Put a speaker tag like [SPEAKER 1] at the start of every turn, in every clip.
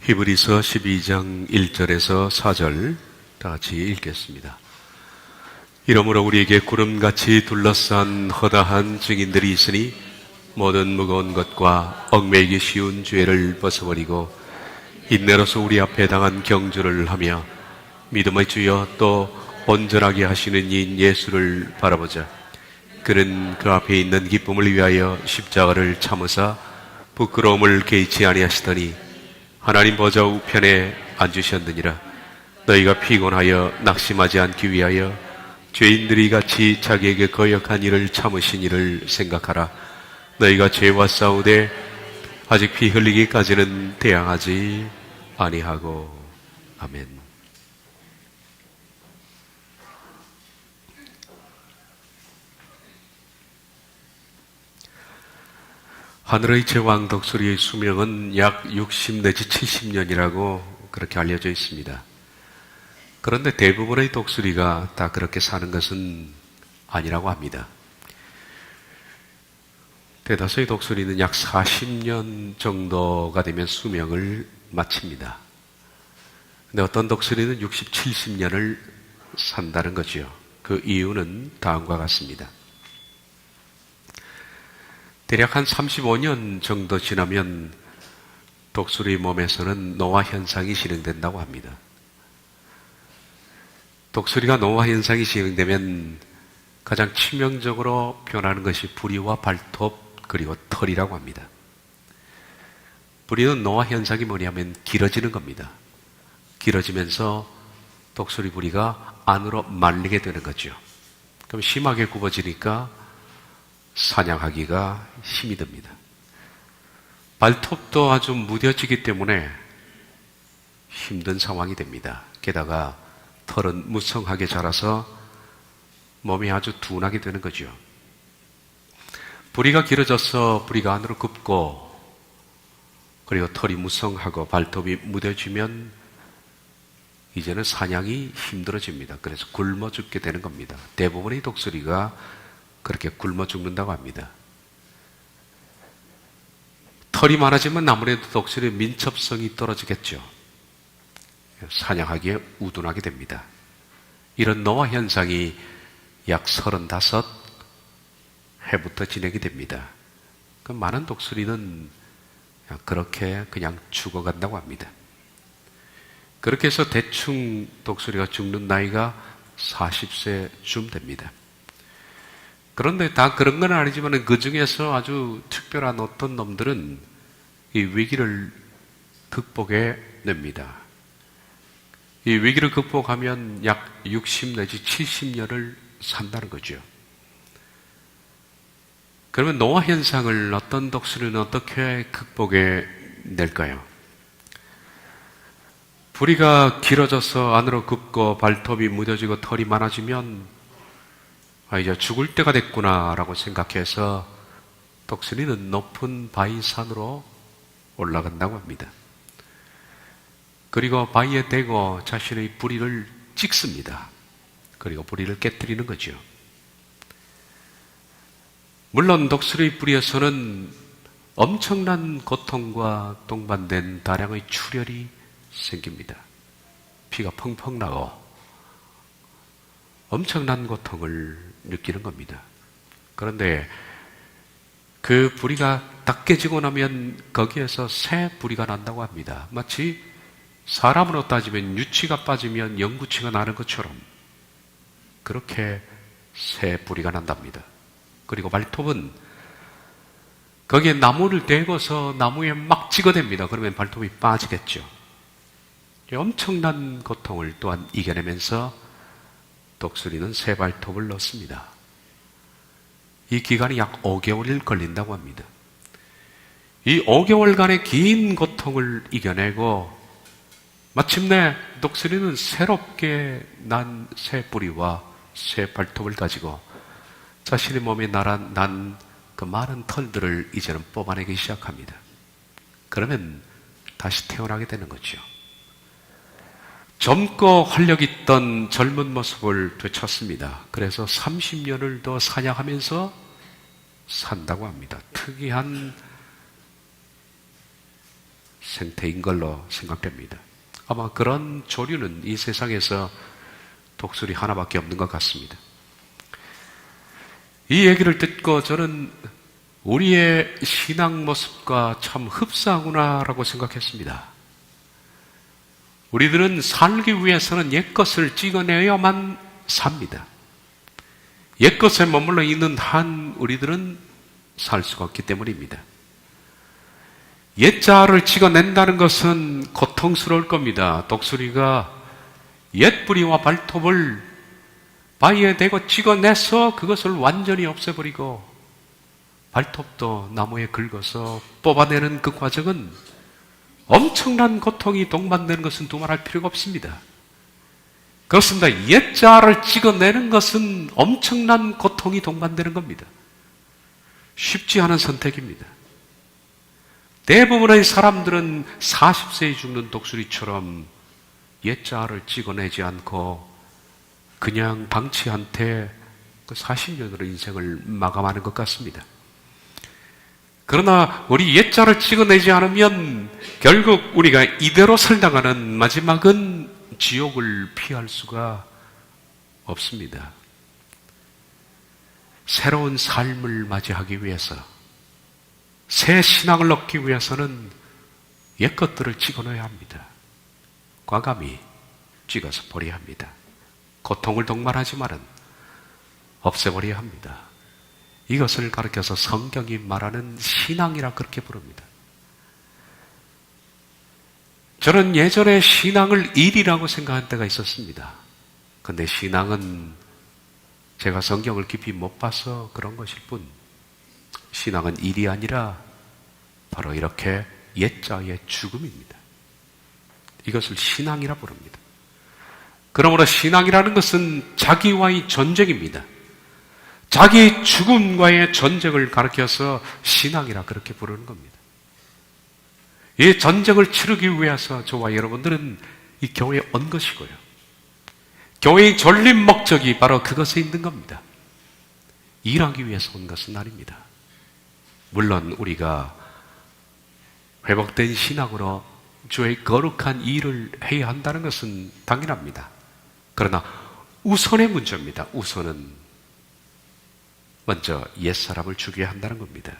[SPEAKER 1] 히브리서 12장 1절에서 4절 다 같이 읽겠습니다. 이러므로 우리에게 구름같이 둘러싼 허다한 증인들이 있으니 모든 무거운 것과 얽매이기 쉬운 죄를 벗어버리고 인내로서 우리 앞에 당한 경주를 하며 믿음의 주여 또 온전하게 하시는 이인 예수를 바라보자. 그는 그 앞에 있는 기쁨을 위하여 십자가를 참으사 부끄러움을 개의치 아니하시더니 하나님 보좌 우편에 앉으셨느니라. 너희가 피곤하여 낙심하지 않기 위하여 죄인들이 같이 자기에게 거역한 일을 참으신 일을 생각하라. 너희가 죄와 싸우되 아직 피 흘리기까지는 대항하지 아니하고. 아멘. 하늘의 제왕 덕수리의 수명은 약 60 내지 70년이라고 그렇게 알려져 있습니다. 그런데 대부분의 독수리가 다 그렇게 사는 것은 아니라고 합니다. 대다수의 독수리는 약 40년 정도가 되면 수명을 마칩니다. 근데 어떤 독수리는 60, 70년을 산다는 거죠. 그 이유는 다음과 같습니다. 대략 한 35년 정도 지나면 독수리 몸에서는 노화 현상이 진행된다고 합니다. 독수리가 노화 현상이 진행되면 가장 치명적으로 변하는 것이 부리와 발톱 그리고 털이라고 합니다. 부리는 노화 현상이 뭐냐면 길어지는 겁니다. 길어지면서 독수리 부리가 안으로 말리게 되는 거죠. 그럼 심하게 굽어지니까 사냥하기가 힘이 듭니다. 발톱도 아주 무뎌지기 때문에 힘든 상황이 됩니다. 게다가 털은 무성하게 자라서 몸이 아주 둔하게 되는 거죠. 부리가 길어져서 부리가 안으로 굽고 그리고 털이 무성하고 발톱이 무뎌지면 이제는 사냥이 힘들어집니다. 그래서 굶어 죽게 되는 겁니다. 대부분의 독수리가 그렇게 굶어 죽는다고 합니다. 털이 많아지면 아무래도 독수리의 민첩성이 떨어지겠죠. 사냥하기에 우둔하게 됩니다. 이런 노화 현상이 약 35해부터 진행이 됩니다. 많은 독수리는 그렇게 그냥 죽어간다고 합니다. 그렇게 해서 대충 독수리가 죽는 나이가 40세쯤 됩니다. 그런데 다 그런 건 아니지만 그 중에서 아주 특별한 어떤 놈들은 이 위기를 극복해냅니다. 이 위기를 극복하면 약 60 내지 70년을 산다는 거죠. 그러면 노화 현상을 어떤 독수리는 어떻게 극복해낼까요? 부리가 길어져서 안으로 굽고 발톱이 무뎌지고 털이 많아지면 이제 죽을 때가 됐구나라고 생각해서 독수리는 높은 바위산으로 올라간다고 합니다. 그리고 바위에 대고 자신의 부리를 찍습니다. 그리고 부리를 깨뜨리는 거죠. 물론 독수리의 부리에서는 엄청난 고통과 동반된 다량의 출혈이 생깁니다. 피가 펑펑 나고 엄청난 고통을 느끼는 겁니다. 그런데 그 부리가 딱 깨지고 나면 거기에서 새 부리가 난다고 합니다. 마치 사람으로 따지면 유치가 빠지면 영구치가 나는 것처럼 그렇게 새 부리가 난답니다. 그리고 발톱은 거기에 나무를 대고서 나무에 막 찍어댑니다. 그러면 발톱이 빠지겠죠. 엄청난 고통을 또한 이겨내면서 독수리는 새 발톱을 넣습니다. 이 기간이 약 5개월일 걸린다고 합니다. 이 5개월간의 긴 고통을 이겨내고 마침내 독수리는 새롭게 난 새 뿌리와 새 발톱을 가지고 자신의 몸에 난 그 많은 털들을 이제는 뽑아내기 시작합니다. 그러면 다시 태어나게 되는 거죠. 젊고 활력 있던 젊은 모습을 되찾습니다. 그래서 30년을 더 사냥하면서 산다고 합니다. 특이한 생태인 걸로 생각됩니다. 아마 그런 조류는 이 세상에서 독수리 하나밖에 없는 것 같습니다. 이 얘기를 듣고 저는 우리의 신앙 모습과 참 흡사하구나라고 생각했습니다. 우리들은 살기 위해서는 옛것을 찍어내야만 삽니다. 옛것에 머물러 있는 한 우리들은 살 수가 없기 때문입니다. 옛자를 찍어낸다는 것은 고통스러울 겁니다. 독수리가 옛 뿌리와 발톱을 바위에 대고 찍어내서 그것을 완전히 없애버리고 발톱도 나무에 긁어서 뽑아내는 그 과정은 엄청난 고통이 동반되는 것은 두말할 필요가 없습니다. 그렇습니다. 옛자를 찍어내는 것은 엄청난 고통이 동반되는 겁니다. 쉽지 않은 선택입니다. 대부분의 사람들은 40세에 죽는 독수리처럼 옛자를 찍어내지 않고 그냥 방치한테 40년으로 인생을 마감하는 것 같습니다. 그러나 우리 옛자를 찍어내지 않으면 결국 우리가 이대로 살다가는 마지막은 지옥을 피할 수가 없습니다. 새로운 삶을 맞이하기 위해서, 새 신앙을 얻기 위해서는 옛 것들을 찍어내야 합니다. 과감히 찍어서 버려야 합니다. 고통을 동반하지만은 없애버려야 합니다. 이것을 가르쳐서 성경이 말하는 신앙이라 그렇게 부릅니다. 저는 예전에 신앙을 일이라고 생각한 때가 있었습니다. 그런데 신앙은 제가 성경을 깊이 못 봐서 그런 것일 뿐, 신앙은 일이 아니라 바로 이렇게 옛자의 죽음입니다. 이것을 신앙이라 부릅니다. 그러므로 신앙이라는 것은 자기와의 전쟁입니다. 자기 죽음과의 전쟁을 가르쳐서 신앙이라 그렇게 부르는 겁니다. 이 전쟁을 치르기 위해서 저와 여러분들은 이 교회에 온 것이고요. 교회의 존립 목적이 바로 그것에 있는 겁니다. 일하기 위해서 온 것은 아닙니다. 물론 우리가 회복된 신앙으로 주의 거룩한 일을 해야 한다는 것은 당연합니다. 그러나 우선의 문제입니다. 우선은 먼저 옛사람을 죽여야 한다는 겁니다.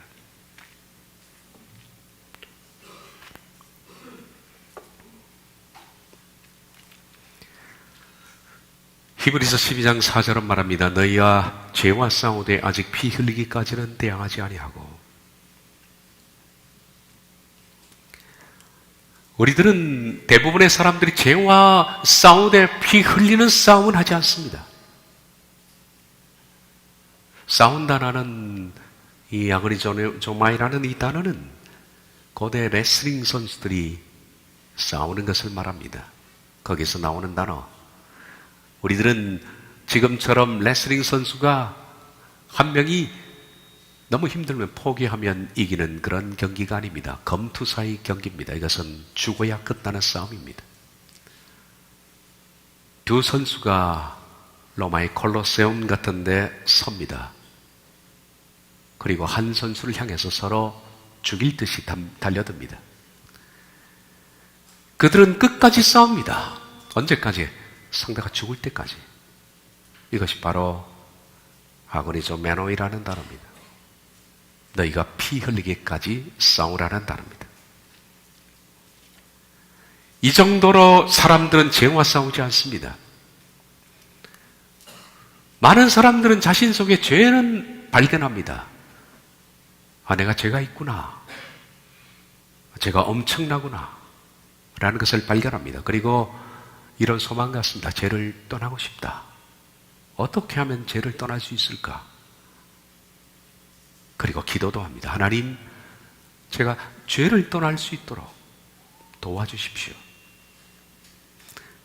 [SPEAKER 1] 히브리서 12장 4절은 말합니다. 너희가 죄와 싸우되 아직 피 흘리기까지는 대항하지 아니하고. 우리들은 대부분의 사람들이 죄와 싸우되 피 흘리는 싸움은 하지 않습니다. 싸운다라는 이 아그리조마이라는 이 단어는 고대 레슬링 선수들이 싸우는 것을 말합니다. 거기서 나오는 단어. 우리들은 지금처럼 레슬링 선수가 한 명이 너무 힘들면 포기하면 이기는 그런 경기가 아닙니다. 검투사의 경기입니다. 이것은 죽어야 끝나는 싸움입니다. 두 선수가 로마의 콜로세움 같은 데 섭니다. 그리고 한 선수를 향해서 서로 죽일 듯이 달려듭니다. 그들은 끝까지 싸웁니다. 언제까지? 상대가 죽을 때까지. 이것이 바로 아고니조메노이라는 단어입니다. 너희가 피 흘리기까지 싸우라는 단어입니다. 이 정도로 사람들은 죄와 싸우지 않습니다. 많은 사람들은 자신 속에 죄는 발견합니다. 아, 내가 죄가 있구나. 죄가 엄청나구나. 라는 것을 발견합니다. 그리고 이런 소망 같습니다. 죄를 떠나고 싶다. 어떻게 하면 죄를 떠날 수 있을까? 그리고 기도도 합니다. 하나님, 제가 죄를 떠날 수 있도록 도와주십시오.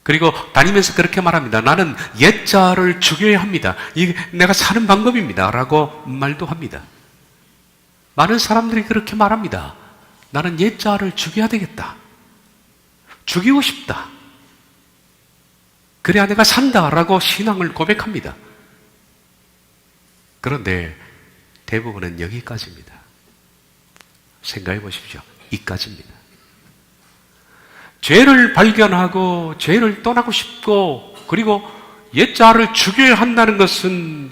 [SPEAKER 1] 그리고 다니면서 그렇게 말합니다. 나는 옛자를 죽여야 합니다. 이게 내가 사는 방법입니다. 라고 말도 합니다. 많은 사람들이 그렇게 말합니다. 나는 옛자를 죽여야 되겠다. 죽이고 싶다. 그래야 내가 산다라고 신앙을 고백합니다. 그런데 대부분은 여기까지입니다. 생각해 보십시오. 이까지입니다. 죄를 발견하고 죄를 떠나고 싶고 그리고 옛자를 죽여야 한다는 것은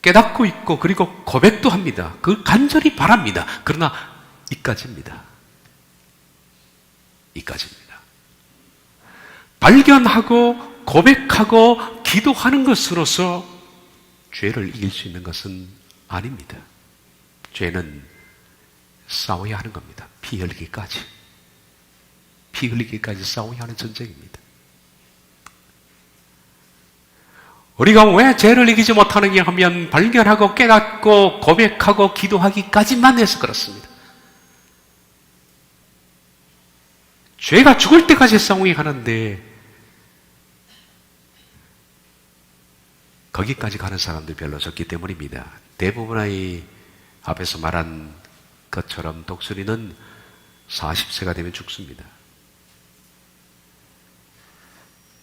[SPEAKER 1] 깨닫고 있고 그리고 고백도 합니다. 그 간절히 바랍니다. 그러나 이까지입니다. 이까지입니다. 발견하고 고백하고 기도하는 것으로서 죄를 이길 수 있는 것은 아닙니다. 죄는 싸워야 하는 겁니다. 피 흘리기까지. 피 흘리기까지 싸워야 하는 전쟁입니다. 우리가 왜 죄를 이기지 못하느냐 하면 발견하고 깨닫고 고백하고 기도하기까지만 해서 그렇습니다. 죄가 죽을 때까지 싸워야 하는데 거기까지 가는 사람들 별로 없기 때문입니다. 대부분의 앞에서 말한 것처럼 독수리는 40세가 되면 죽습니다.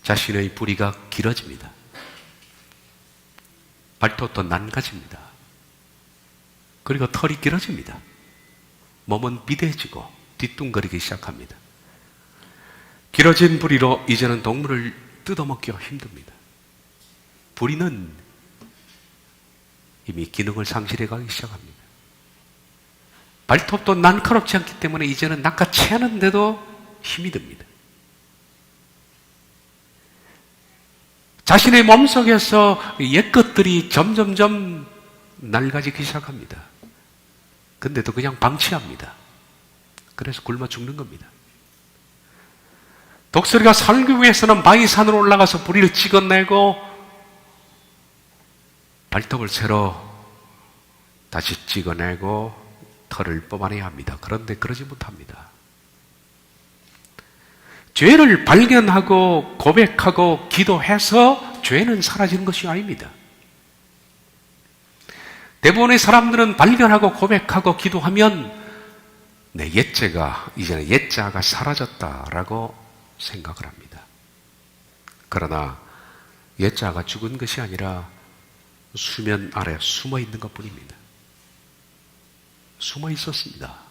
[SPEAKER 1] 자신의 뿌리가 길어집니다. 발톱도 난가집니다. 그리고 털이 길어집니다. 몸은 비대해지고 뒤뚱거리기 시작합니다. 길어진 뿌리로 이제는 동물을 뜯어먹기가 힘듭니다. 뿌리는 이미 기능을 상실해가기 시작합니다. 발톱도 날카롭지 않기 때문에 이제는 낚아채는데도 힘이 듭니다. 자신의 몸속에서 옛 것들이 점점점 낡아지기 시작합니다. 근데도 그냥 방치합니다. 그래서 굶어 죽는 겁니다. 독수리가 살기 위해서는 바위산으로 올라가서 뿌리를 찍어내고 발톱을 새로 다시 찍어내고 털을 뽑아내야 합니다. 그런데 그러지 못합니다. 죄를 발견하고 고백하고 기도해서 죄는 사라지는 것이 아닙니다. 대부분의 사람들은 발견하고 고백하고 기도하면 내 옛죄가 이제는 옛자가 사라졌다라고 생각을 합니다. 그러나 옛자가 죽은 것이 아니라 수면 아래 숨어 있는 것뿐입니다. 숨어 있었습니다.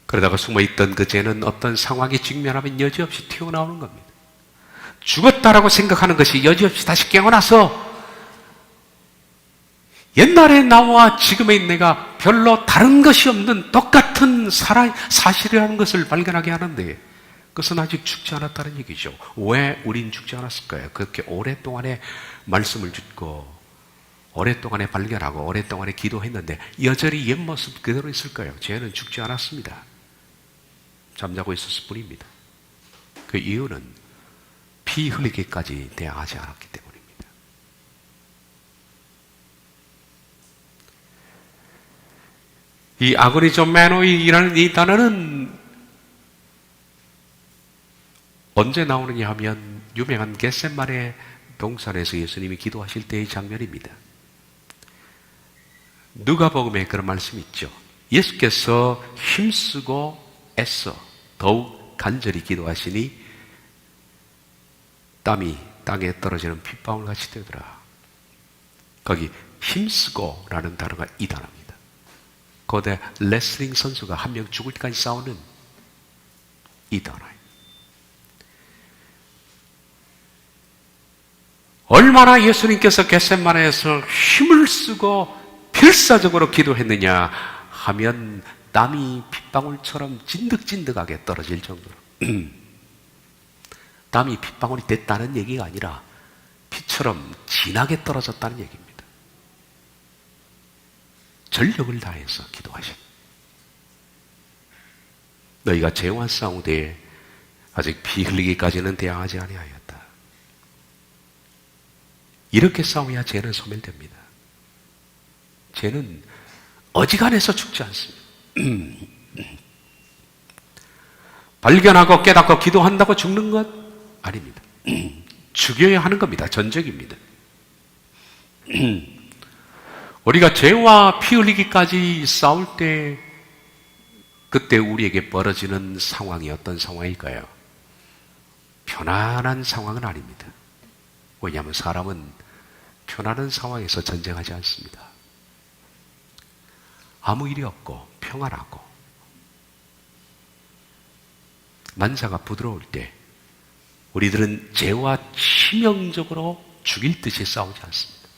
[SPEAKER 1] 그러다가 숨어있던 그 죄는 어떤 상황이 직면하면 여지없이 튀어나오는 겁니다. 죽었다라고 생각하는 것이 여지없이 다시 깨어나서 옛날의 나와 지금의 내가 별로 다른 것이 없는 똑같은 사실이라는 것을 발견하게 하는데 그것은 아직 죽지 않았다는 얘기죠. 왜 우린 죽지 않았을까요? 그렇게 오랫동안에 말씀을 듣고 오랫동안에 발견하고 오랫동안에 기도했는데 여전히 옛 모습 그대로 있을까요? 죄는 죽지 않았습니다. 잠자고 있었을 뿐입니다. 그 이유는 피 흘리기까지 대항하지 않았기 때문입니다. 이 아고니존 매노이라는 이 단어는 언제 나오느냐 하면 유명한 겟세마네 동산에서 예수님이 기도하실 때의 장면입니다. 누가복음에 그런 말씀이 있죠. 예수께서 힘쓰고 애써 더욱 간절히 기도하시니 땀이 땅에 떨어지는 핏방울 같이 되더라. 거기 힘쓰고 라는 단어가 이 단어입니다. 거대 레슬링 선수가 한 명 죽을 때까지 싸우는 이 단어예요. 얼마나 예수님께서 겟세마네에서 힘을 쓰고 필사적으로 기도했느냐 하면 땀이 핏방울처럼 진득진득하게 떨어질 정도로 땀이 핏방울이 됐다는 얘기가 아니라 피처럼 진하게 떨어졌다는 얘기입니다. 전력을 다해서 기도하신 너희가 죄와 싸우되 아직 피 흘리기까지는 대항하지 아니하였다. 이렇게 싸워야 죄는 소멸됩니다. 죄는 어지간해서 죽지 않습니다. 발견하고 깨닫고 기도한다고 죽는 것 아닙니다. 죽여야 하는 겁니다. 전적입니다. 우리가 죄와 피 흘리기까지 싸울 때 그때 우리에게 벌어지는 상황이 어떤 상황일까요? 편안한 상황은 아닙니다. 왜냐하면 사람은 편안한 상황에서 전쟁하지 않습니다. 아무 일이 없고 평안하고 만사가 부드러울 때 우리들은 죄와 치명적으로 죽일 듯이 싸우지 않습니다.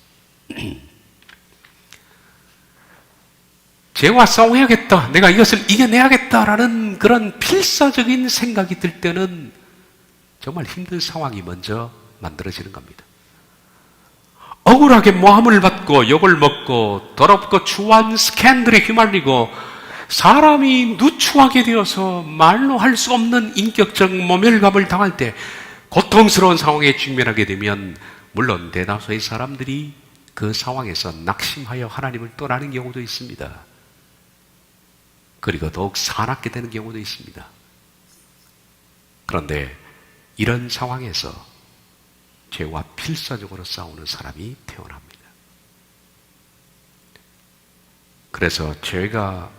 [SPEAKER 1] 죄와 싸워야겠다, 내가 이것을 이겨내야겠다라는 그런 필사적인 생각이 들 때는 정말 힘든 상황이 먼저 만들어지는 겁니다. 억울하게 모함을 받고 욕을 먹고 더럽고 추한 스캔들에 휘말리고 사람이 누추하게 되어서 말로 할 수 없는 인격적 모멸감을 당할 때 고통스러운 상황에 직면하게 되면 물론 대다수의 사람들이 그 상황에서 낙심하여 하나님을 떠나는 경우도 있습니다. 그리고 더욱 사납게 되는 경우도 있습니다. 그런데 이런 상황에서 죄와 필사적으로 싸우는 사람이 태어납니다. 그래서 죄와의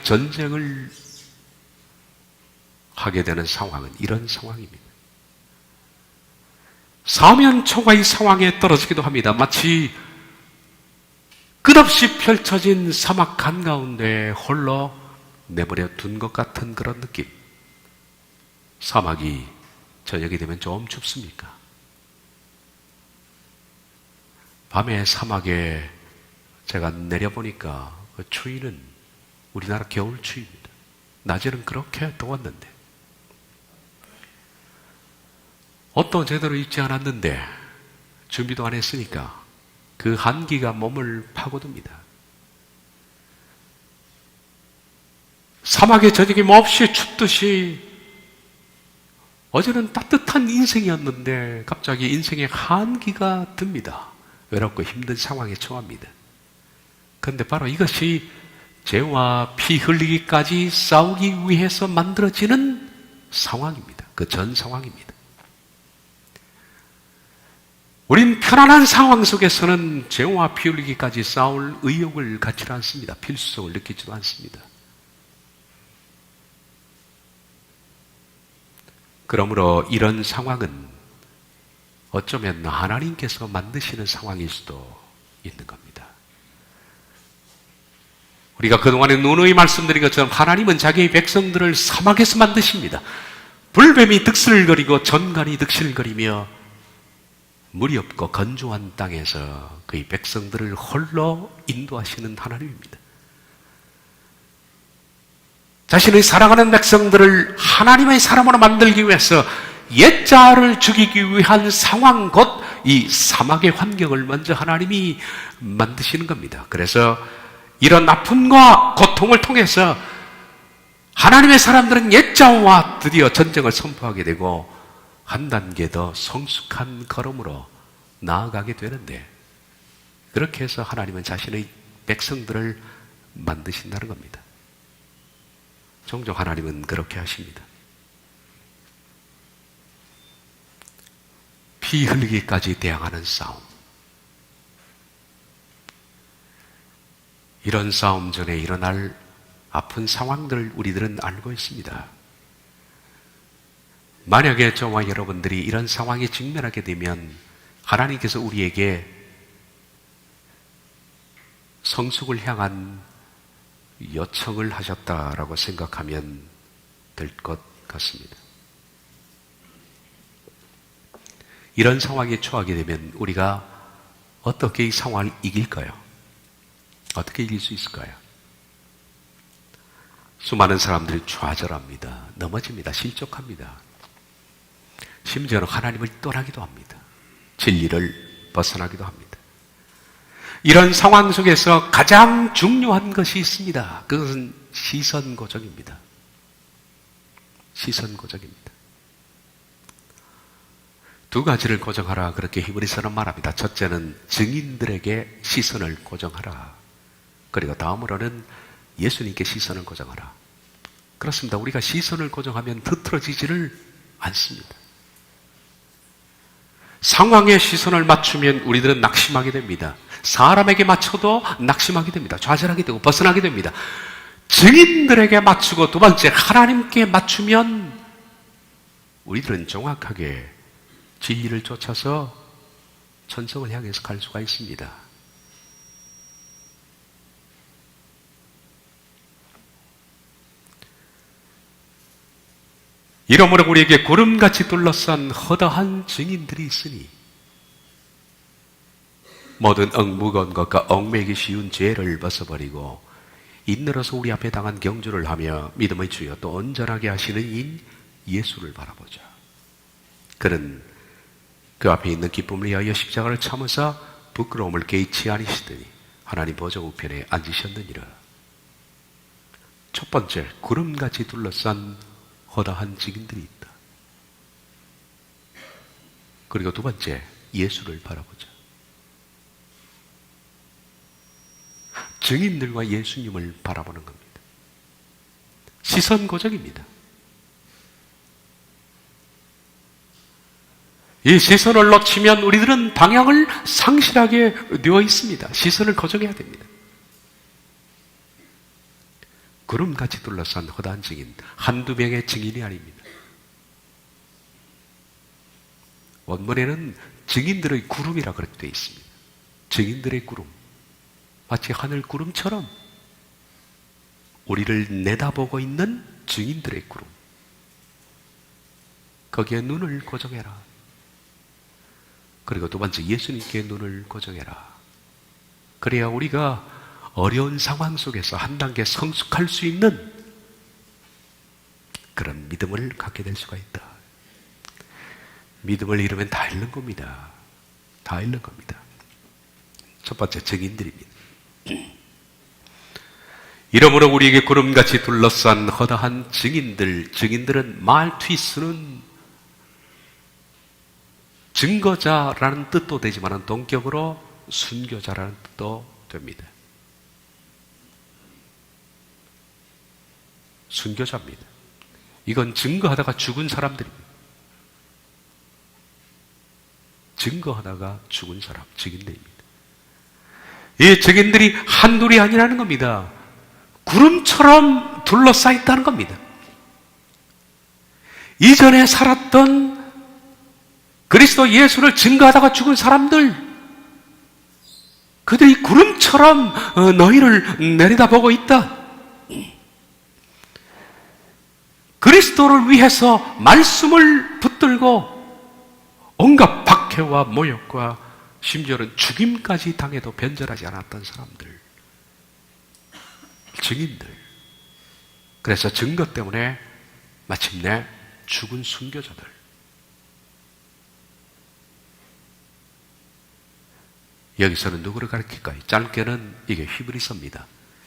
[SPEAKER 1] 전쟁을 하게 되는 상황은 이런 상황입니다. 사면초가의 상황에 떨어지기도 합니다. 마치 끝없이 펼쳐진 사막 한가운데 홀로 내버려 둔 것 같은 그런 느낌. 사막이 저녁이 되면 좀 춥습니까? 밤에 사막에 제가 내려보니까 그 추위는 우리나라 겨울 추위입니다. 낮에는 그렇게 더웠는데 옷도 제대로 입지 않았는데 준비도 안 했으니까 그 한기가 몸을 파고듭니다. 사막에 저녁이 몹시 춥듯이 어제는 따뜻한 인생이었는데 갑자기 인생의 한기가 듭니다. 외롭고 힘든 상황에 처합니다. 그런데 바로 이것이 죄와 피 흘리기까지 싸우기 위해서 만들어지는 상황입니다. 그 전 상황입니다. 우린 편안한 상황 속에서는 죄와 피 흘리기까지 싸울 의욕을 갖지 않습니다. 필수성을 느끼지도 않습니다. 그러므로 이런 상황은 어쩌면 하나님께서 만드시는 상황일 수도 있는 겁니다. 우리가 그동안에 누누이 말씀드린 것처럼 하나님은 자기의 백성들을 사막에서 만드십니다. 불뱀이 득실거리고 전갈이 득실거리며 물이 없고 건조한 땅에서 그의 백성들을 홀로 인도하시는 하나님입니다. 자신의 사랑하는 백성들을 하나님의 사람으로 만들기 위해서 옛자를 죽이기 위한 상황, 곧 이 사막의 환경을 먼저 하나님이 만드시는 겁니다. 그래서 이런 아픔과 고통을 통해서 하나님의 사람들은 옛자와 드디어 전쟁을 선포하게 되고 한 단계 더 성숙한 걸음으로 나아가게 되는데, 그렇게 해서 하나님은 자신의 백성들을 만드신다는 겁니다. 종종 하나님은 그렇게 하십니다. 피 흘리기까지 대항하는 싸움. 이런 싸움 전에 일어날 아픈 상황들을 우리들은 알고 있습니다. 만약에 저와 여러분들이 이런 상황에 직면하게 되면 하나님께서 우리에게 성숙을 향한 요청을 하셨다라고 생각하면 될 것 같습니다. 이런 상황에 처하게 되면 우리가 어떻게 이 상황을 이길까요? 어떻게 이길 수 있을까요? 수많은 사람들이 좌절합니다. 넘어집니다. 실족합니다. 심지어는 하나님을 떠나기도 합니다. 진리를 벗어나기도 합니다. 이런 상황 속에서 가장 중요한 것이 있습니다. 그것은 시선 고정입니다. 시선 고정입니다. 두 가지를 고정하라, 그렇게 히브리서는 말합니다. 첫째는 증인들에게 시선을 고정하라. 그리고 다음으로는 예수님께 시선을 고정하라. 그렇습니다. 우리가 시선을 고정하면 흐트러지지를 않습니다. 상황에 시선을 맞추면 우리들은 낙심하게 됩니다. 사람에게 맞춰도 낙심하게 됩니다. 좌절하게 되고 벗어나게 됩니다. 증인들에게 맞추고 두 번째 하나님께 맞추면 우리들은 정확하게 진리를 쫓아서 천성을 향해서 갈 수가 있습니다. 이러므로 우리에게 구름같이 둘러싼 허다한 증인들이 있으니 모든 무거운 것과 얽매이기 쉬운 죄를 벗어버리고 인내로서 우리 앞에 당한 경주를 하며 믿음의 주여 또 온전하게 하시는 인 예수를 바라보자. 그는 그 앞에 있는 기쁨을 위하여 십자가를 참으사 부끄러움을 개의치 아니시더니 하나님 보좌 우편에 앉으셨느니라. 첫 번째, 구름같이 둘러싼 허다한 증인들이 있다. 그리고 두 번째, 예수를 바라보자. 증인들과 예수님을 바라보는 겁니다. 시선 고정입니다. 이 시선을 놓치면 우리들은 방향을 상실하게 되어 있습니다. 시선을 고정해야 됩니다. 구름같이 둘러싼 허다한 증인, 한두 명의 증인이 아닙니다. 원문에는 증인들의 구름이라 그렇게 되어 있습니다. 증인들의 구름, 마치 하늘 구름처럼 우리를 내다보고 있는 증인들의 구름. 거기에 눈을 고정해라. 그리고 두 번째, 예수님께 눈을 고정해라. 그래야 우리가 어려운 상황 속에서 한 단계 성숙할 수 있는 그런 믿음을 갖게 될 수가 있다. 믿음을 잃으면 다 잃는 겁니다. 다 잃는 겁니다. 첫 번째, 증인들입니다. 이러므로 우리에게 구름같이 둘러싼 허다한 증인들은 말투이스는 증거자라는 뜻도 되지만 동격으로 순교자라는 뜻도 됩니다. 순교자입니다. 이건 증거하다가 죽은 사람들입니다. 증거하다가 죽은 사람, 증인들입니다. 이 증인들이 한둘이 아니라는 겁니다. 구름처럼 둘러싸여 있다는 겁니다. 이전에 살았던 그리스도 예수를 증거하다가 죽은 사람들, 그들이 구름처럼 너희를 내려다보고 있다. 그리스도를 위해서 말씀을 붙들고 온갖 박해와 모욕과 심지어는 죽임까지 당해도 변절하지 않았던 사람들, 증인들. 그래서 증거 때문에 마침내 죽은 순교자들. 여기서는 누구를 가리킬까요? 짧게는 이게 히브리서입니다.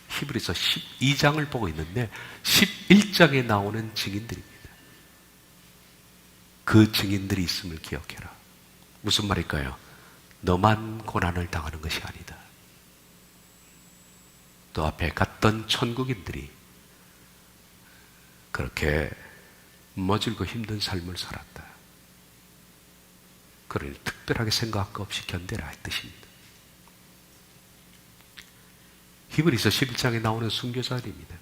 [SPEAKER 1] 히브리서 12장을 보고 있는데 11장에 나오는 증인들입니다. 그 증인들이 있음을 기억해라. 무슨 말일까요? 너만 고난을 당하는 것이 아니다. 또 앞에 갔던 천국인들이 그렇게 머질고 힘든 삶을 살았다. 그를 특별하게 생각할 것 없이 견뎌라 할 뜻입니다. 히브리서 11장에 나오는 순교자들입니다.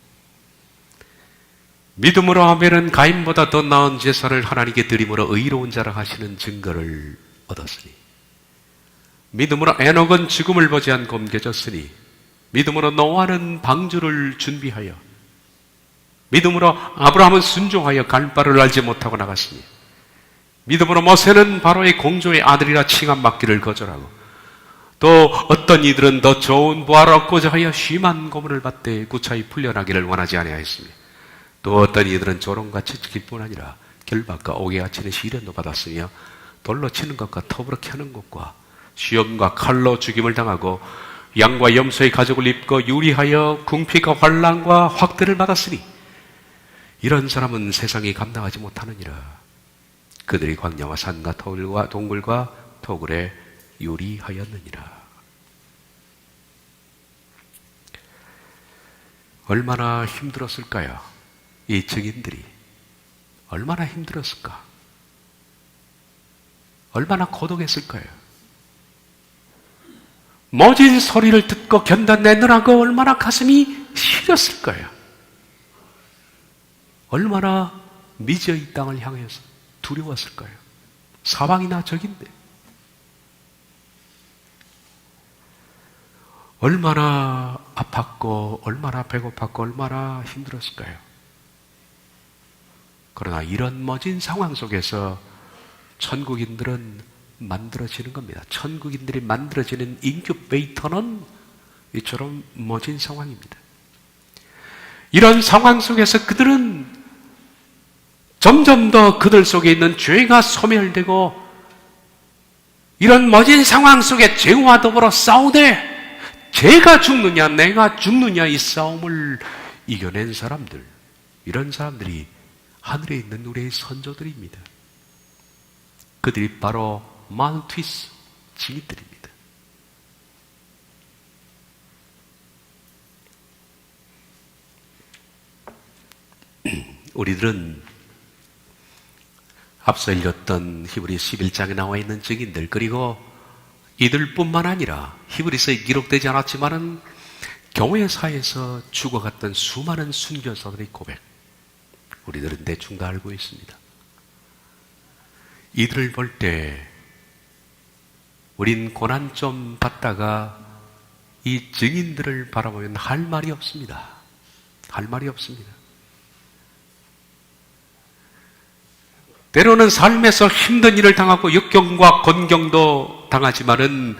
[SPEAKER 1] 믿음으로 아벨은 가인보다 더 나은 제사를 하나님께 드림으로 의로운 자라 하시는 증거를 얻었으니, 믿음으로 에녹은 죽음을 보지 않고 옮겨졌으니, 믿음으로 노아는 방주를 준비하여, 믿음으로 아브라함은 순종하여 갈 바를 알지 못하고 나갔으니, 믿음으로 모세는 바로의 공주의 아들이라 칭함받기를 거절하고, 또 어떤 이들은 더 좋은 부활을 얻고자 하여 심한 고문을 받되 구차히 풀려나기를 원하지 아니하였으며, 또 어떤 이들은 조롱같이 지킬 뿐 아니라 결박과 옥에 치는 시련도 받았으며, 돌로 치는 것과 톱으로 캐는 것과 시험과 칼로 죽임을 당하고 양과 염소의 가죽을 입고 유리하여 궁핍과 환난과 확대를 받았으니, 이런 사람은 세상이 감당하지 못하느니라. 그들이 광야와 산과 동굴과 토굴에 유리하였느니라. 얼마나 힘들었을까요? 이 증인들이 얼마나 힘들었을까? 얼마나 고독했을까요? 모진 소리를 듣고 견뎌내느라고 얼마나 가슴이 시렸을까요? 얼마나 미지의 땅을 향해서 두려웠을까요? 사방이나 적인데 얼마나 아팠고 얼마나 배고팠고 얼마나 힘들었을까요? 그러나 이런 멋진 상황 속에서 천국인들은 만들어지는 겁니다. 천국인들이 만들어지는 인큐베이터는 이처럼 멋진 상황입니다. 이런 상황 속에서 그들은 점점 더 그들 속에 있는 죄가 소멸되고 이런 멋진 상황 속에 죄와 더불어 싸우되 죄가 죽느냐 내가 죽느냐 이 싸움을 이겨낸 사람들, 이런 사람들이 하늘에 있는 우리의 선조들입니다. 그들이 바로 말투이스 증인들입니다. 우리들은 앞서 읽었던 히브리 11장에 나와 있는 증인들, 그리고 이들뿐만 아니라 히브리서에 기록되지 않았지만은 교회사에서 죽어갔던 수많은 순교자들의 고백, 우리들은 대충 다 알고 있습니다. 이들을 볼 때 우린 고난 좀 받다가 이 증인들을 바라보면 할 말이 없습니다. 할 말이 없습니다. 때로는 삶에서 힘든 일을 당하고 역경과 곤경도 당하지만은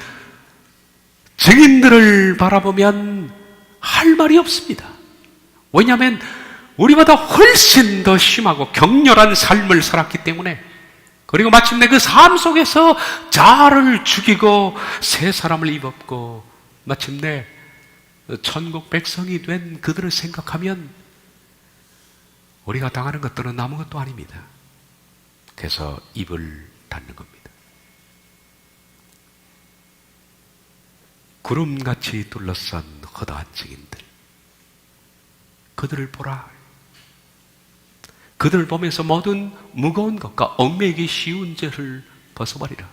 [SPEAKER 1] 증인들을 바라보면 할 말이 없습니다. 왜냐하면 우리보다 훨씬 더 심하고 격렬한 삶을 살았기 때문에, 그리고 마침내 그 삶 속에서 자아를 죽이고 새 사람을 입었고 마침내 천국 백성이 된 그들을 생각하면 우리가 당하는 것들은 아무것도 아닙니다. 그래서 입을 닫는 겁니다. 구름같이 둘러싼 허다한 증인들, 그들을 보라. 그들을 보면서 모든 무거운 것과 얽매이기 쉬운 죄를 벗어버리라.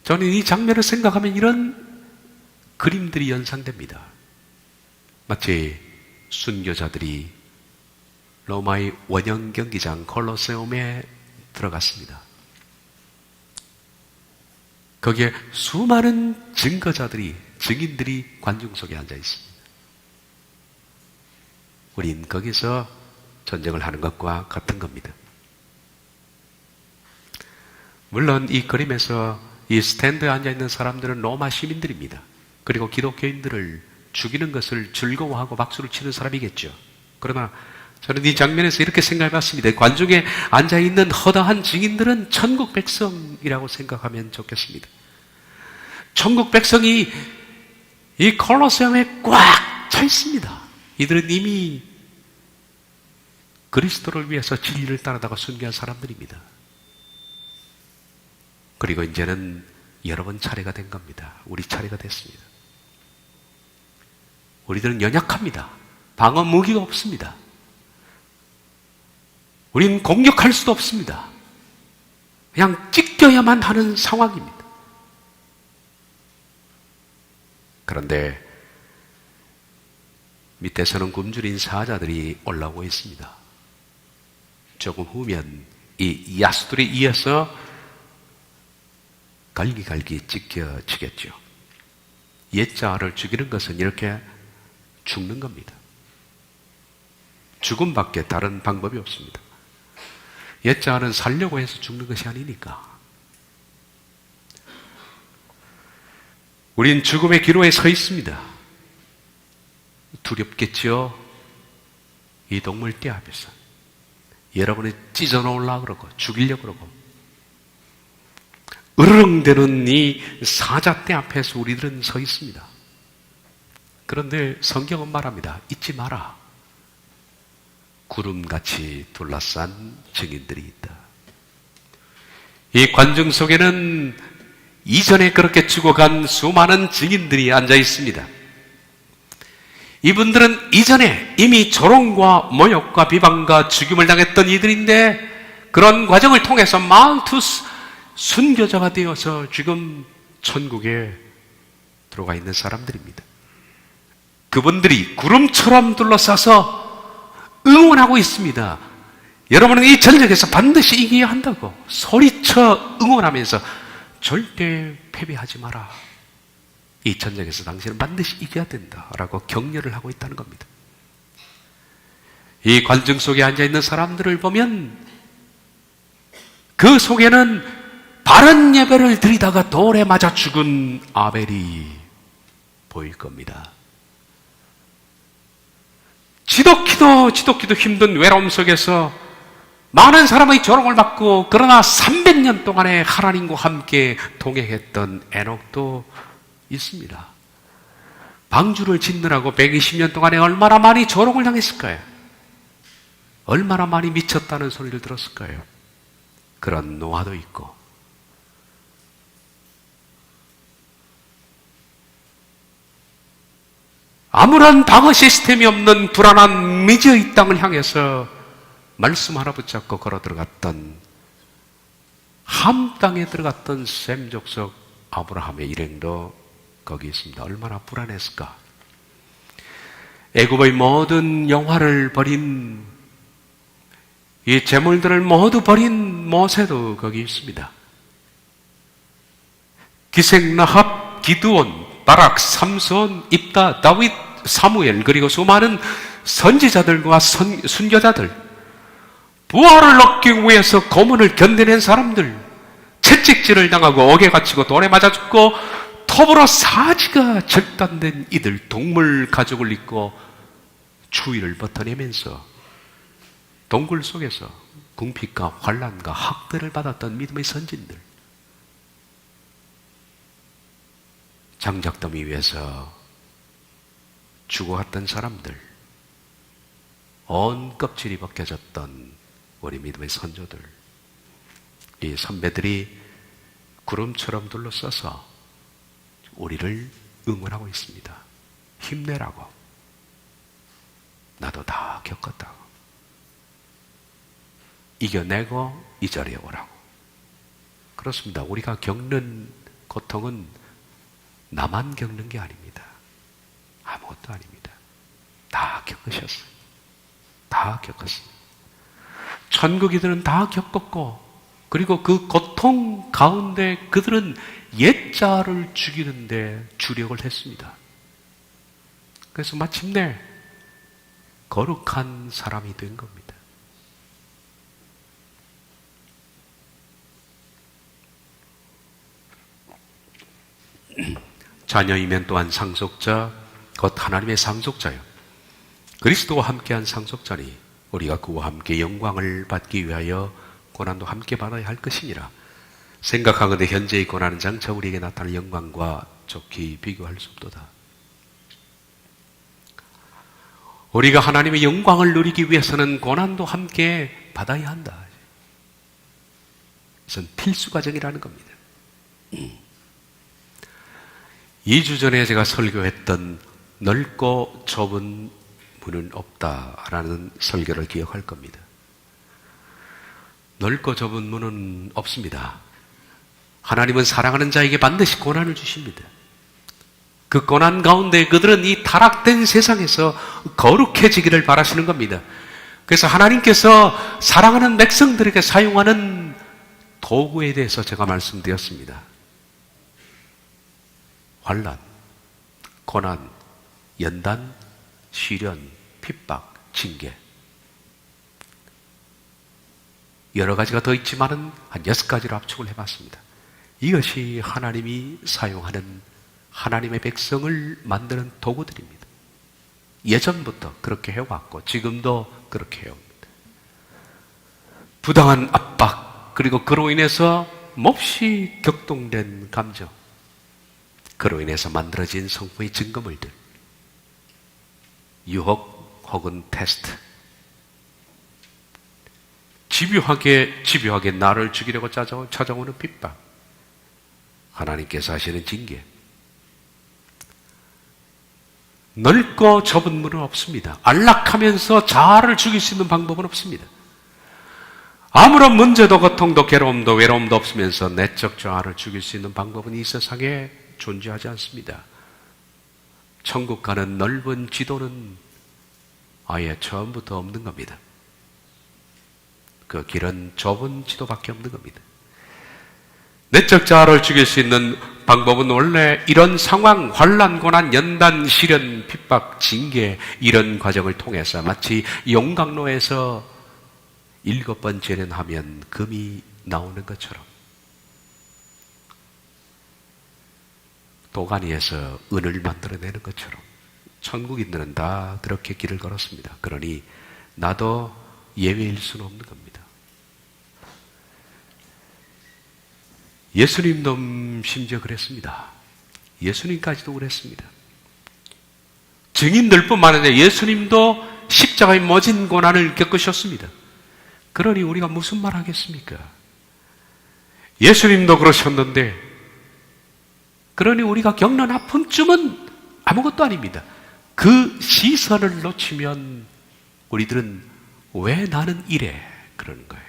[SPEAKER 1] 저는 이 장면을 생각하면 이런 그림들이 연상됩니다. 마치 순교자들이 로마의 원형 경기장 콜로세움에 들어갔습니다. 거기에 수많은 증거자들이, 증인들이 관중 속에 앉아 있습니다. 우린 거기서 전쟁을 하는 것과 같은 겁니다. 물론 이 그림에서 이 스탠드에 앉아있는 사람들은 로마 시민들입니다. 그리고 기독교인들을 죽이는 것을 즐거워하고 박수를 치는 사람이겠죠. 그러나 저는 이 장면에서 이렇게 생각해 봤습니다. 관중에 앉아있는 허다한 증인들은 천국 백성이라고 생각하면 좋겠습니다. 천국 백성이 이 콜로세움에 꽉 차 있습니다. 이들은 이미 그리스도를 위해서 진리를 따르다가 순교한 사람들입니다. 그리고 이제는 여러분 차례가 된 겁니다. 우리 차례가 됐습니다. 우리들은 연약합니다. 방어 무기가 없습니다. 우린 공격할 수도 없습니다. 그냥 찢겨야만 하는 상황입니다. 그런데 밑에서는 굶주린 사자들이 올라오고 있습니다. 조금 후면 이 야수들에 이어서 갈기갈기 찢겨지겠죠. 옛자아를 죽이는 것은 이렇게 죽는 겁니다. 죽음밖에 다른 방법이 없습니다. 옛자아는 살려고 해서 죽는 것이 아니니까. 우린 죽음의 기로에 서 있습니다. 두렵겠죠? 이 동물 떼 앞에서 여러분이 찢어놓으려고 그러고 죽이려고 그러고 으르렁대는 이 사자떼 앞에서 우리들은 서 있습니다. 그런데 성경은 말합니다. 잊지 마라. 구름같이 둘러싼 증인들이 있다. 이 관중 속에는 이전에 그렇게 죽어간 수많은 증인들이 앉아 있습니다. 이분들은 이전에 이미 조롱과 모욕과 비방과 죽임을 당했던 이들인데 그런 과정을 통해서 말투스 순교자가 되어서 지금 천국에 들어가 있는 사람들입니다. 그분들이 구름처럼 둘러싸서 응원하고 있습니다. 여러분은 이 전쟁에서 반드시 이겨야 한다고 소리쳐 응원하면서 절대 패배하지 마라. 이 전쟁에서 당신은 반드시 이겨야 된다라고 격려를 하고 있다는 겁니다. 이 관중 속에 앉아있는 사람들을 보면 그 속에는 바른 예배를 드리다가 돌에 맞아 죽은 아벨이 보일 겁니다. 지독히도 힘든 외로움 속에서 많은 사람의 조롱을 받고 그러나 300년 동안에 하나님과 함께 동행했던 에녹도 있습니다. 방주를 짓느라고 120년 동안에 얼마나 많이 조롱을 당했을까요? 얼마나 많이 미쳤다는 소리를 들었을까요? 그런 노아도 있고, 아무런 방어 시스템이 없는 불안한 미지의 땅을 향해서 말씀 하나 붙잡고 걸어 들어갔던, 함 땅에 들어갔던 셈 족속 아브라함의 일행도 거기 있습니다. 얼마나 불안했을까? 애굽의 모든 영화를 버린, 이 재물들을 모두 버린 모세도 거기 있습니다. 기생 라합, 기드온, 바락, 삼손, 입다, 다윗, 사무엘, 그리고 수많은 선지자들과 순교자들, 부활을 얻기 위해서 고문을 견뎌낸 사람들, 채찍질을 당하고 옥에 갇히고 돌에 맞아 죽고 톱으로 사지가 절단된 이들, 동물 가죽을 입고 추위를 버텨내면서 동굴 속에서 궁핍과 환난과 학대를 받았던 믿음의 선진들, 장작더미 위에서 죽어갔던 사람들, 온 껍질이 벗겨졌던 우리 믿음의 선조들, 이 선배들이 구름처럼 둘러싸서 우리를 응원하고 있습니다. 힘내라고. 나도 다 겪었다고. 이겨내고 이 자리에 오라고. 그렇습니다. 우리가 겪는 고통은 나만 겪는 게 아닙니다. 아무것도 아닙니다. 다 겪으셨어요. 다 겪었습니다. 천국이들은 다 겪었고, 그리고 그 고통 가운데 그들은 옛자를 죽이는데 주력을 했습니다. 그래서 마침내 거룩한 사람이 된 겁니다. 자녀이면 또한 상속자, 곧 하나님의 상속자요. 그리스도와 함께한 상속자니 우리가 그와 함께 영광을 받기 위하여 고난도 함께 받아야 할 것이니라. 생각하건대 현재의 고난은 장차 우리에게 나타날 영광과 좋게 비교할 수 없도다. 우리가 하나님의 영광을 누리기 위해서는 고난도 함께 받아야 한다. 이것은 필수 과정이라는 겁니다. 2주 전에 제가 설교했던 넓고 좁은 문은 없다라는 설교를 기억할 겁니다. 넓고 좁은 문은 없습니다. 하나님은 사랑하는 자에게 반드시 고난을 주십니다. 그 고난 가운데 그들은 이 타락된 세상에서 거룩해지기를 바라시는 겁니다. 그래서 하나님께서 사랑하는 백성들에게 사용하는 도구에 대해서 제가 말씀드렸습니다. 환난, 고난, 연단, 시련, 핍박, 징계. 여러 가지가 더 있지만은 한 6가지로 압축을 해봤습니다. 이것이 하나님이 사용하는 하나님의 백성을 만드는 도구들입니다. 예전부터 그렇게 해왔고 지금도 그렇게 해옵니다. 부당한 압박, 그리고 그로 인해서 몹시 격동된 감정, 그로 인해서 만들어진 성품의 증거물들, 유혹 혹은 테스트, 집요하게 나를 죽이려고 찾아오는 핍박, 하나님께서 하시는 징계. 넓고 좁은 문은 없습니다. 안락하면서 자아를 죽일 수 있는 방법은 없습니다. 아무런 문제도 고통도 괴로움도 외로움도 없으면서 내적 자아를 죽일 수 있는 방법은 이 세상에 존재하지 않습니다. 천국 가는 넓은 지도는 아예 처음부터 없는 겁니다. 그 길은 좁은 지도밖에 없는 겁니다. 내적 자아를 죽일 수 있는 방법은 원래 이런 상황, 환난, 고난, 연단, 시련, 핍박, 징계 이런 과정을 통해서 마치 용광로에서 7번째는 하면 금이 나오는 것처럼 도가니에서 은을 만들어내는 것처럼 천국인들은 다 그렇게 길을 걸었습니다. 그러니 나도 예외일 수는 없는 겁니다. 예수님도 심지어 그랬습니다. 예수님까지도 그랬습니다. 증인들뿐만 아니라 예수님도 십자가의 모진 고난을 겪으셨습니다. 그러니 우리가 무슨 말 하겠습니까? 예수님도 그러셨는데, 그러니 우리가 겪는 아픔쯤은 아무것도 아닙니다. 그 시선을 놓치면 우리들은 왜 나는 이래? 그러는 거예요.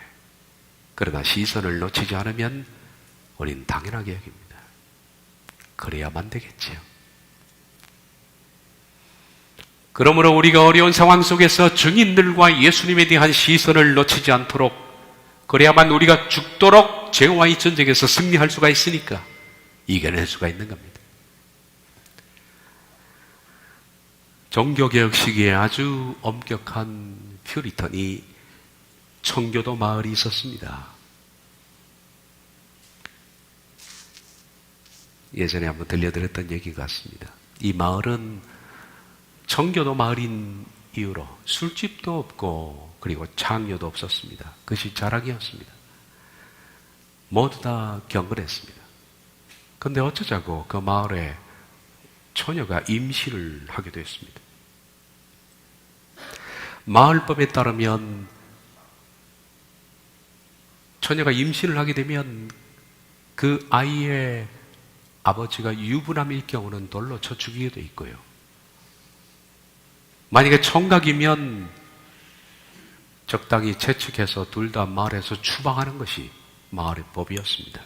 [SPEAKER 1] 그러나 시선을 놓치지 않으면 우리는 당연하게 여깁니다. 그래야만 되겠지요. 그러므로 우리가 어려운 상황 속에서 증인들과 예수님에 대한 시선을 놓치지 않도록, 그래야만 우리가 죽도록 죄와의 전쟁에서 승리할 수가 있으니까 이겨낼 수가 있는 겁니다. 종교개혁 시기에 아주 엄격한 퓨리턴이 청교도 마을이 있었습니다. 예전에 한번 들려드렸던 얘기 같습니다. 이 마을은 청교도 마을인 이유로 술집도 없고 그리고 창녀도 없었습니다. 그것이 자랑이었습니다. 모두 다 경건했습니다. 그런데 어쩌자고 그 마을에 처녀가 임신을 하게 됐습니다. 마을법에 따르면 처녀가 임신을 하게 되면 그 아이의 아버지가 유부남일 경우는 돌로 쳐 죽이게 돼 있고요. 만약에 총각이면 적당히 채찍해서 둘 다 마을에서 추방하는 것이 마을의 법이었습니다.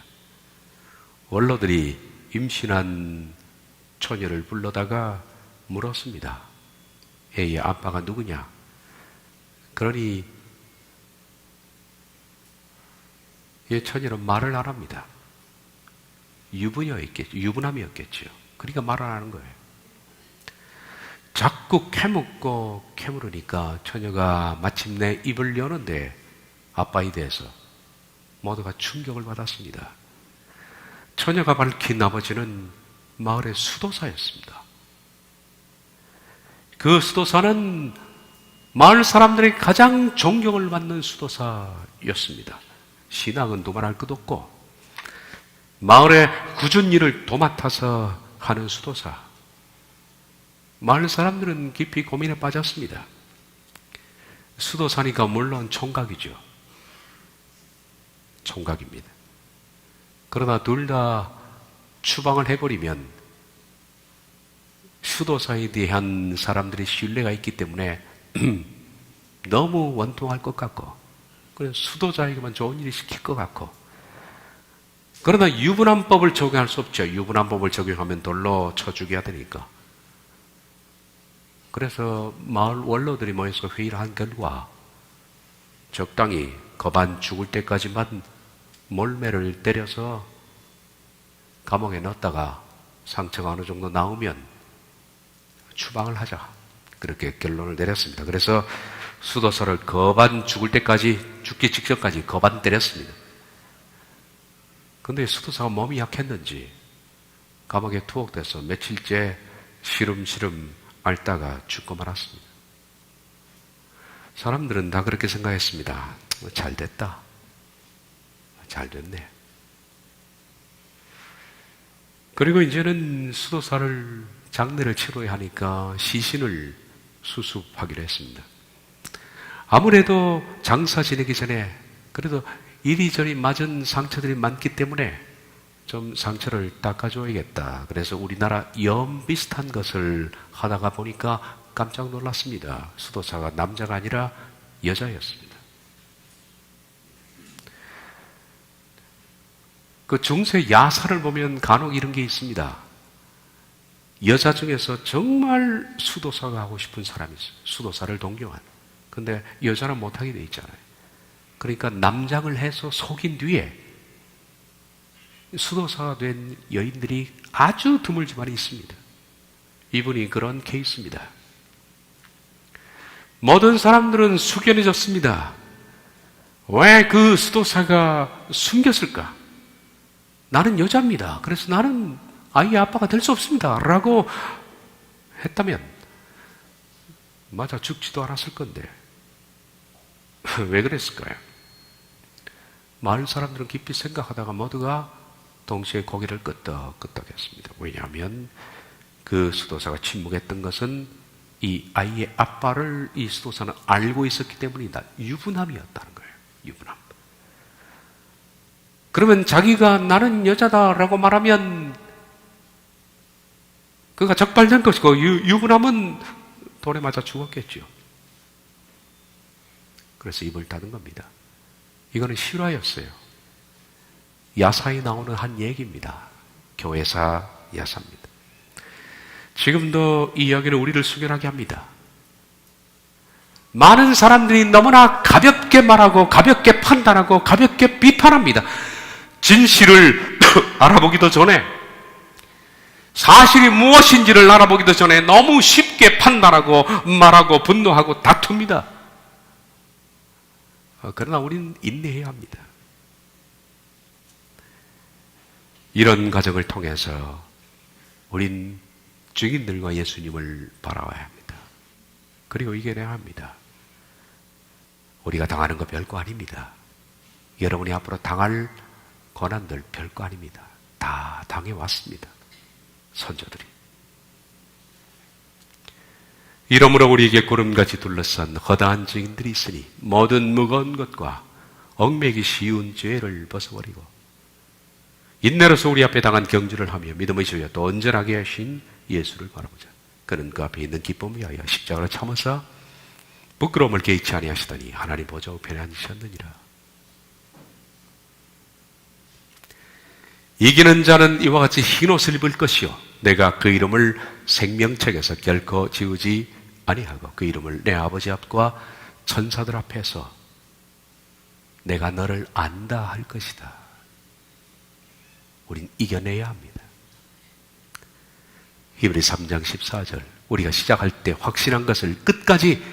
[SPEAKER 1] 원로들이 임신한 처녀를 불러다가 물었습니다. 애의 아빠가 누구냐? 그러니 이 처녀는 말을 안 합니다. 유부남이었겠죠. 그러니까 말을 안 하는 거예요. 자꾸 캐묻고 캐물으니까 처녀가 마침내 입을 여는데 아빠에 대해서 모두가 충격을 받았습니다. 처녀가 밝힌 아버지는 마을의 수도사였습니다. 그 수도사는 마을 사람들이 가장 존경을 받는 수도사였습니다. 신앙은 도말할 것 없고 마을의 굳은 일을 도맡아서 하는 수도사. 마을 사람들은 깊이 고민에 빠졌습니다. 수도사니까 물론 총각이죠. 총각입니다. 그러나 둘 다 추방을 해버리면 수도사에 대한 사람들의 신뢰가 있기 때문에 너무 원통할 것 같고, 그래서 수도자에게만 좋은 일을 시킬 것 같고, 그러나 유부남법을 적용할 수 없죠. 유부남법을 적용하면 돌로 쳐 죽여야 되니까. 그래서 마을 원로들이 모여서 회의를 한 결과 적당히 거반 죽을 때까지만 몰매를 때려서 감옥에 넣었다가 상처가 어느 정도 나오면 추방을 하자. 그렇게 결론을 내렸습니다. 그래서 수도사를 거반 죽을 때까지, 죽기 직전까지 거반 때렸습니다. 근데 수도사가 몸이 약했는지 감옥에 투옥돼서 며칠째 시름시름 앓다가 죽고 말았습니다. 사람들은 다 그렇게 생각했습니다. 잘 됐다. 잘 됐네. 그리고 이제는 수도사를 장례를 치러야 하니까 시신을 수습하기로 했습니다. 아무래도 장사 지내기 전에 그래도 이리저리 맞은 상처들이 많기 때문에 좀 상처를 닦아줘야겠다. 그래서 우리나라 염 비슷한 것을 하다가 보니까 깜짝 놀랐습니다. 수도사가 남자가 아니라 여자였습니다. 그 중세 야사를 보면 간혹 이런 게 있습니다. 여자 중에서 정말 수도사가 하고 싶은 사람이 있어요. 수도사를 동경한. 근데 여자는 못하게 돼 있잖아요. 그러니까 남장을 해서 속인 뒤에 수도사가 된 여인들이 아주 드물지만 있습니다. 이분이 그런 케이스입니다. 모든 사람들은 숙연해졌습니다. 왜 그 수도사가 숨겼을까? 나는 여자입니다. 그래서 나는 아이의 아빠가 될 수 없습니다. 라고 했다면 맞아 죽지도 않았을 건데 왜 그랬을까요? 마을 사람들은 깊이 생각하다가 모두가 동시에 고개를 끄덕끄덕 했습니다. 왜냐하면 그 수도사가 침묵했던 것은 이 아이의 아빠를 이 수도사는 알고 있었기 때문이다. 유부남이었다는 거예요. 유부남. 그러면 자기가 나는 여자다라고 말하면 그가 적발된 것이고 유부남은 돌에 맞아 죽었겠죠. 그래서 입을 닫은 겁니다. 이거는 실화였어요. 야사에 나오는 한 얘기입니다. 교회사 야사입니다. 지금도 이 이야기는 우리를 숙연하게 합니다. 많은 사람들이 너무나 가볍게 말하고 가볍게 판단하고 가볍게 비판합니다. 진실을 알아보기도 전에 사실이 무엇인지를 알아보기도 전에 너무 쉽게 판단하고 말하고 분노하고 다툽니다. 그러나 우리는 인내해야 합니다. 이런 과정을 통해서 우린 증인들과 예수님을 바라봐야 합니다. 그리고 이겨내야 합니다. 우리가 당하는 거 별거 아닙니다. 여러분이 앞으로 당할 고난들 별거 아닙니다. 다 당해왔습니다. 선조들이. 이러므로 우리에게 구름같이 둘러싼 허다한 증인들이 있으니 모든 무거운 것과 얽매기 쉬운 죄를 벗어버리고 인내로서 우리 앞에 당한 경주를 하며 믿음의 주여 또 온전하게 하신 예수를 바라보자. 그는 그 앞에 있는 기쁨을 위하여 십자가를 참아서 부끄러움을 개의치 아니하시더니 하나님 보좌 우편에 앉으셨느니라. 이기는 자는 이와 같이 흰옷을 입을 것이요 내가 그 이름을 생명책에서 결코 지우지 아니하고 그 이름을 내 아버지 앞과 천사들 앞에서 내가 너를 안다 할 것이다. 우린 이겨내야 합니다. 히브리 3장 14절 우리가 시작할 때 확신한 것을 끝까지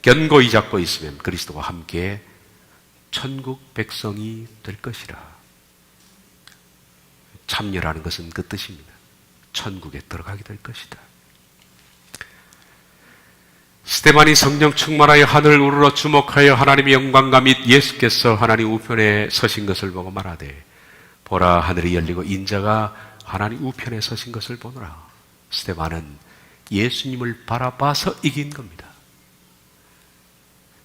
[SPEAKER 1] 견고히 잡고 있으면 그리스도와 함께 천국 백성이 될 것이라. 참여라는 것은 그 뜻입니다. 천국에 들어가게 될 것이다. 스데반이 성령 충만하여 하늘을 우러러 주목하여 하나님의 영광과 및 예수께서 하나님 우편에 서신 것을 보고 말하되 보라 하늘이 열리고 인자가 하나님 우편에 서신 것을 보노라. 스데반은 예수님을 바라봐서 이긴 겁니다.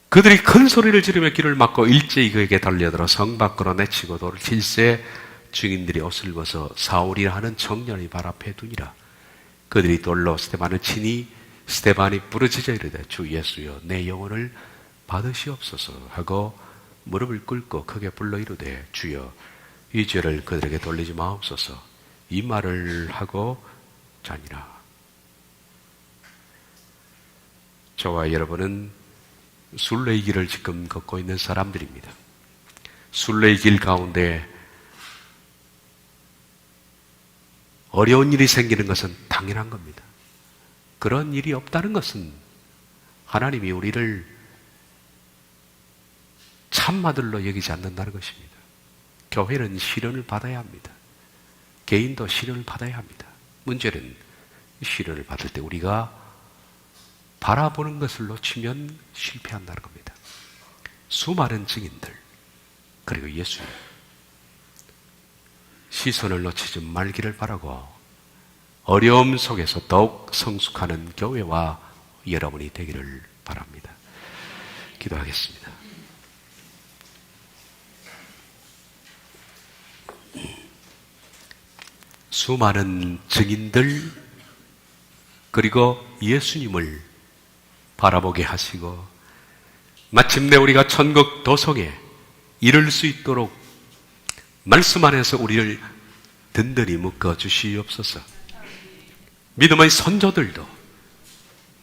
[SPEAKER 1] 그들이 큰 소리를 지르며 길을 막고 일제히 그에게 달려들어 성 밖으로 내치고 돌을 칠세 증인들이 옷을 벗어 사울이라 하는 청년이 발 앞에 두니라. 그들이 돌로 스데반을 치니 스데반이 부르짖어 이르되 주 예수여 내 영혼을 받으시옵소서 하고 무릎을 꿇고 크게 불러 이르되 주여 이 죄를 그들에게 돌리지 마옵소서. 이 말을 하고 자니라. 저와 여러분은 순례의 길을 지금 걷고 있는 사람들입니다. 순례의 길 가운데 어려운 일이 생기는 것은 당연한 겁니다. 그런 일이 없다는 것은 하나님이 우리를 참마들로 여기지 않는다는 것입니다. 교회는 시련을 받아야 합니다. 개인도 시련을 받아야 합니다. 문제는 시련을 받을 때 우리가 바라보는 것을 놓치면 실패한다는 겁니다. 수많은 증인들 그리고 예수님 시선을 놓치지 말기를 바라고 어려움 속에서 더욱 성숙하는 교회와 여러분이 되기를 바랍니다. 기도하겠습니다. 수많은 증인들 그리고 예수님을 바라보게 하시고 마침내 우리가 천국 도성에 이를 수 있도록 말씀 안에서 우리를 든든히 묶어 주시옵소서. 믿음의 선조들도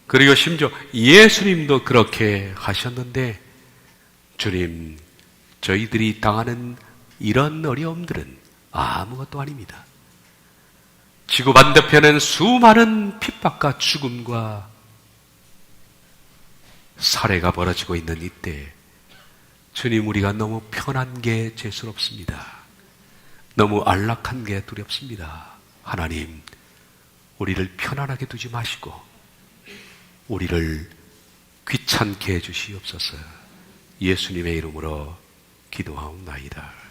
[SPEAKER 1] 그리고 심지어 예수님도 그렇게 하셨는데 주님 저희들이 당하는 이런 어려움들은 아무것도 아닙니다. 지구 반대편엔 수많은 핍박과 죽음과 살해가 벌어지고 있는 이때 주님, 우리가 너무 편한 게 죄스럽습니다. 너무 안락한 게 두렵습니다. 하나님, 우리를 편안하게 두지 마시고 우리를 귀찮게 해주시옵소서. 예수님의 이름으로 기도하옵나이다.